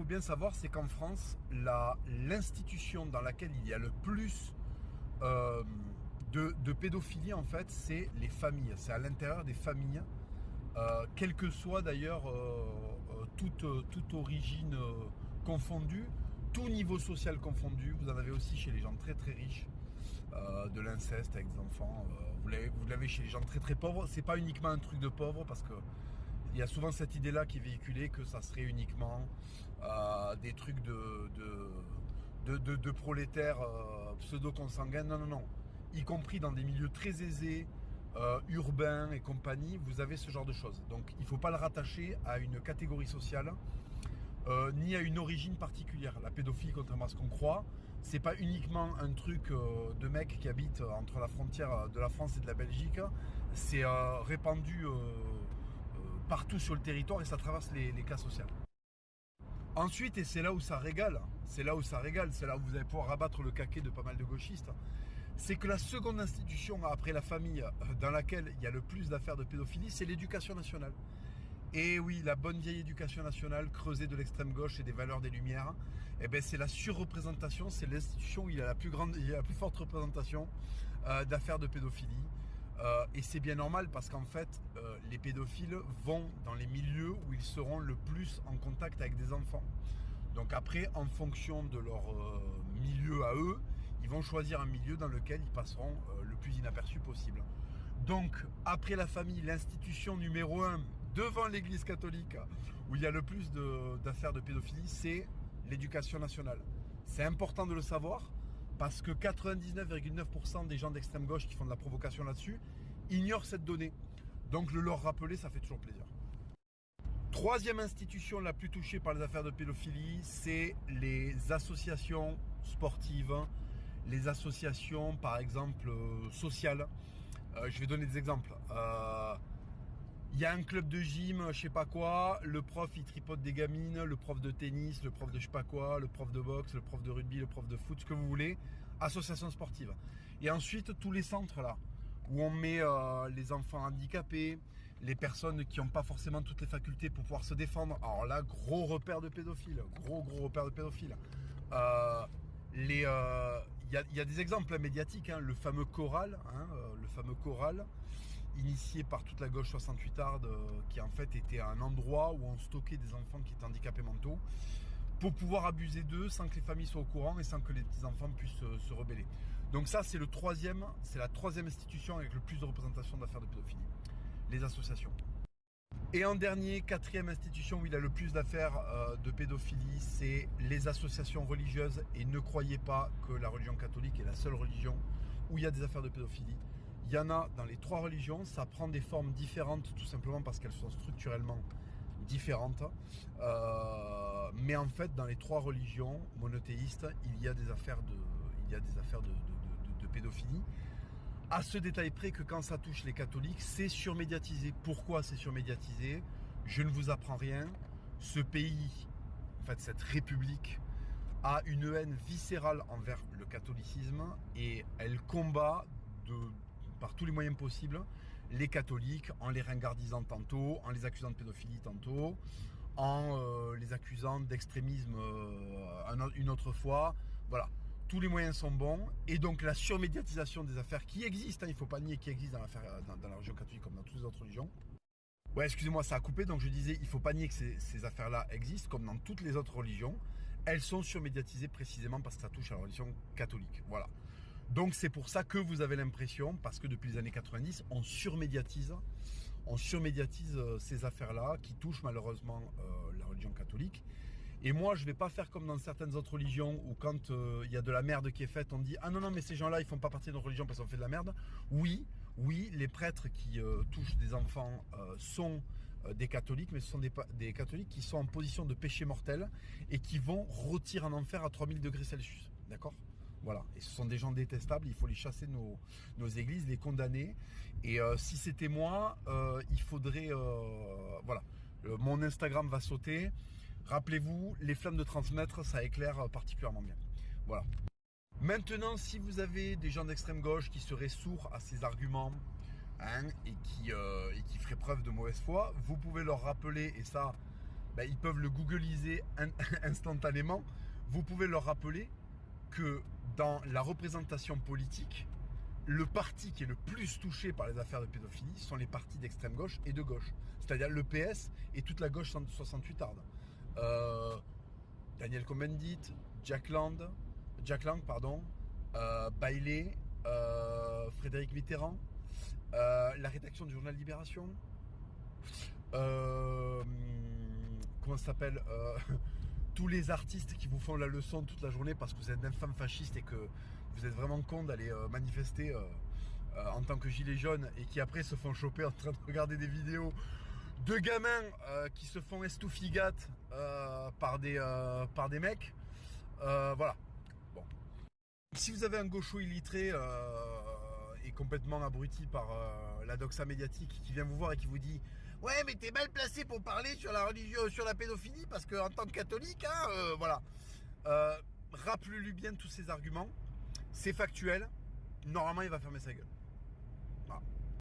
faut bien savoir, c'est qu'en France, l'institution dans laquelle il y a le plus de pédophilie, en fait, c'est les familles. C'est à l'intérieur des familles, quelle que soit d'ailleurs toute origine confondue, tout niveau social confondu. Vous en avez aussi chez les gens très très riches, de l'inceste avec des enfants. Vous l'avez chez les gens très très pauvres. C'est pas uniquement un truc de pauvre parce que il y a souvent cette idée-là qui est véhiculée que ça serait uniquement des trucs de prolétaires pseudo-consanguins. Non, non, non. Y compris dans des milieux très aisés, urbains et compagnie, vous avez ce genre de choses. Donc il ne faut pas le rattacher à une catégorie sociale, ni à une origine particulière. La pédophilie, contrairement à ce qu'on croit, c'est pas uniquement un truc de mecs qui habitent entre la frontière de la France et de la Belgique. C'est répandu partout sur le territoire et ça traverse les classes sociales. Ensuite, et c'est là où ça régale, c'est là où vous allez pouvoir rabattre le caquet de pas mal de gauchistes, c'est que la seconde institution après la famille dans laquelle il y a le plus d'affaires de pédophilie, c'est l'éducation nationale. Et oui, la bonne vieille éducation nationale, creusée de l'extrême gauche et des valeurs des Lumières, eh ben c'est la surreprésentation, c'est l'institution où il y a la plus forte représentation d'affaires de pédophilie. Et c'est bien normal parce qu'en fait, les pédophiles vont dans les milieux où ils seront le plus en contact avec des enfants. Donc après, en fonction de leur milieu à eux, ils vont choisir un milieu dans lequel ils passeront le plus inaperçus possible. Donc, après la famille, l'institution numéro 1 devant l'église catholique où il y a le plus d'affaires de pédophilie, c'est l'éducation nationale. C'est important de le savoir parce que 99,9% des gens d'extrême gauche qui font de la provocation là-dessus ignorent cette donnée. Donc le leur rappeler, ça fait toujours plaisir. Troisième institution la plus touchée par les affaires de pédophilie, c'est les associations sportives, les associations par exemple sociales. Je vais donner des exemples. Il y a un club de gym, je sais pas quoi, le prof il tripote des gamines, le prof de tennis, le prof de je sais pas quoi, le prof de boxe, le prof de rugby, le prof de foot, ce que vous voulez, association sportive. Et ensuite tous les centres là, où on met les enfants handicapés, les personnes qui n'ont pas forcément toutes les facultés pour pouvoir se défendre. Alors là, gros repère de pédophiles, gros repère de pédophiles. Il y a des exemples médiatiques, hein, le fameux choral, initié par toute la gauche 68arde, qui en fait était un endroit où on stockait des enfants qui étaient handicapés mentaux pour pouvoir abuser d'eux sans que les familles soient au courant et sans que les petits enfants puissent se rebeller. Donc ça c'est la troisième institution avec le plus de représentation d'affaires de pédophilie, les associations. Et en dernier, quatrième institution où il a le plus d'affaires de pédophilie, c'est les associations religieuses. Et ne croyez pas que la religion catholique est la seule religion où il y a des affaires de pédophilie. Il y en a dans les trois religions, ça prend des formes différentes tout simplement parce qu'elles sont structurellement différentes. Mais en fait, dans les trois religions monothéistes, il y a des affaires de pédophilie. À ce détail près que quand ça touche les catholiques, c'est surmédiatisé. Pourquoi c'est surmédiatisé? Je ne vous apprends rien. Ce pays, en fait cette république, a une haine viscérale envers le catholicisme et elle combat par tous les moyens possibles les catholiques en les ringardisant tantôt, en les accusant de pédophilie tantôt, en les accusant d'extrémisme une autre fois. Voilà. Tous les moyens sont bons et donc la surmédiatisation des affaires qui existent, hein, il ne faut pas nier qu'il existe dans la religion catholique comme dans toutes les autres religions. Ouais, excusez-moi, ça a coupé, donc je disais, il ne faut pas nier que ces affaires-là existent comme dans toutes les autres religions. Elles sont surmédiatisées précisément parce que ça touche à la religion catholique. Voilà. Donc c'est pour ça que vous avez l'impression, parce que depuis les années 90, on surmédiatise ces affaires-là qui touchent malheureusement la religion catholique. Et moi, je ne vais pas faire comme dans certaines autres religions où quand il y a de la merde qui est faite, on dit « Ah non, mais ces gens-là, ils ne font pas partie de notre religion parce qu'on fait de la merde. » Oui, les prêtres qui touchent des enfants sont des catholiques, mais ce sont des catholiques qui sont en position de péché mortel et qui vont rôtir en enfer à 3000 degrés Celsius. D'accord ? Voilà, et ce sont des gens détestables, il faut les chasser de nos églises, les condamner. Et si c'était moi, il faudrait... voilà, mon Instagram va sauter. Rappelez-vous, les flammes de 30 mètres, ça éclaire particulièrement bien. Voilà. Maintenant, si vous avez des gens d'extrême gauche qui seraient sourds à ces arguments, hein, et qui feraient preuve de mauvaise foi, vous pouvez leur rappeler, et ça, ben, ils peuvent le googliser instantanément. Vous pouvez leur rappeler que dans la représentation politique, le parti qui est le plus touché par les affaires de pédophilie sont les partis d'extrême gauche et de gauche. C'est-à-dire le PS et toute la gauche 68 arde. Daniel Cohn-Bendit, Jack Lang, pardon, Bailey, Frédéric Mitterrand, la rédaction du journal Libération, comment ça s'appelle tous les artistes qui vous font la leçon toute la journée parce que vous êtes d'infâmes fascistes et que vous êtes vraiment con d'aller manifester en tant que gilet jaune et qui après se font choper en train de regarder des vidéos de gamins qui se font estoufigat par des mecs. Voilà. Bon. Si vous avez un gaucho illettré et complètement abruti par la doxa médiatique qui vient vous voir et qui vous dit ouais mais t'es mal placé pour parler sur la religion, sur la pédophilie parce qu'en tant que catholique, hein, voilà. Rappelez-lui bien tous ces arguments. C'est factuel. Normalement il va fermer sa gueule.